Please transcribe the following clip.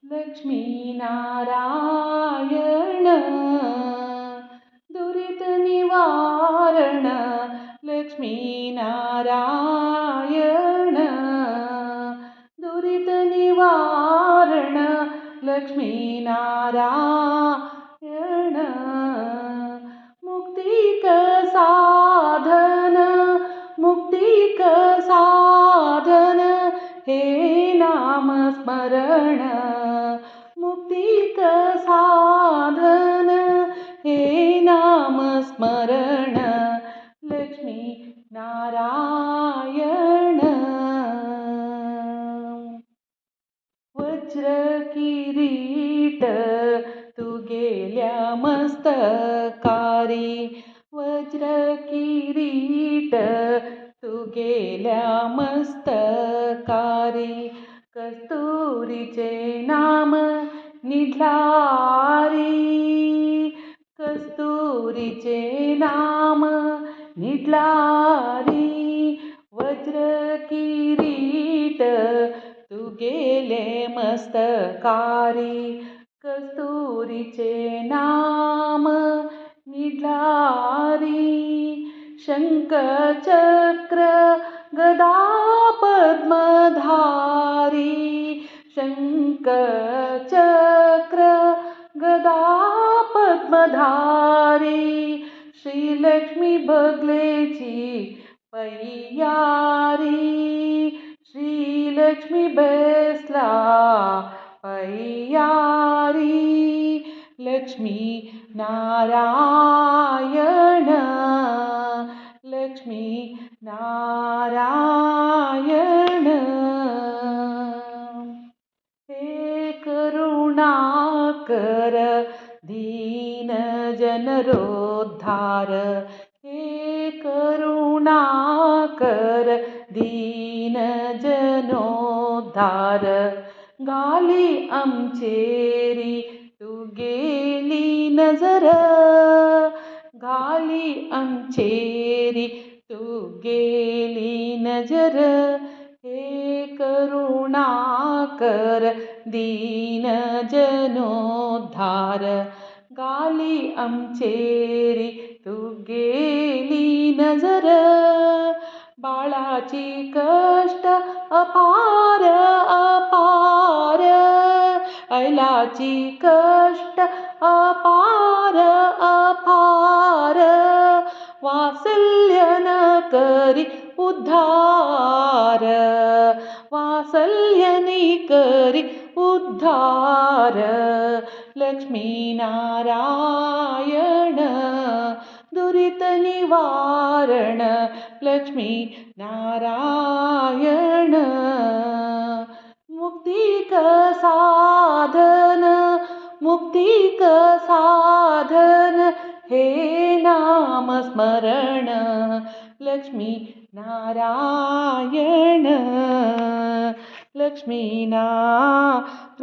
लक्ष्मी नारायण दुरित निवारण लक्ष्मी नारायण दुरित निवारण लक्ष्मी नारायण मुक्तिक साधन मुक्तिक साधन हे नामस्मरण मुक्तिक साधन हे नामस्मरण लक्ष्मी नारायण वज्र किरीट तू गेल्या मस्तकारी वज्र किरीट तू गेल्या मस्तकारी कस्तुरीचे नाम निढारी कस्तुरीचे नाम निढारी वज्र किरीट तू गेले मस्तकारी कस्तुरीचे नाम निढारी शंखचक्र गदा पद्मधारी शंखचक्र गदा पद्मधारी श्रीलक्ष्मी बगलेची पैयारी श्रीलक्ष्मी बसला पैयारी लक्ष्मी नारायण लक्ष्मी नारायण हे करुणाकर दीन जनरोद्धार हे करुणाकर दीन जनोद्धार गाली आमचेरी तू गेली नजर गाली आमचेरी तू गेली नजर हे करुणाकर दीन जनोद्धार गाली आमचेरी तू गेली नजर बाळाची कष्ट अपार अपार ऐलाची कष्ट अपार अपार वात्सल्य न करी उद्धार वात्सल्यनी करी उद्धार लक्ष्मी नारायण दुरित निवारण लक्ष्मी नारायण मुक्तिक साधन मुक्तिक साधन हे नामस्मरण लक्ष्मी नारायण लक्ष्मी नारायण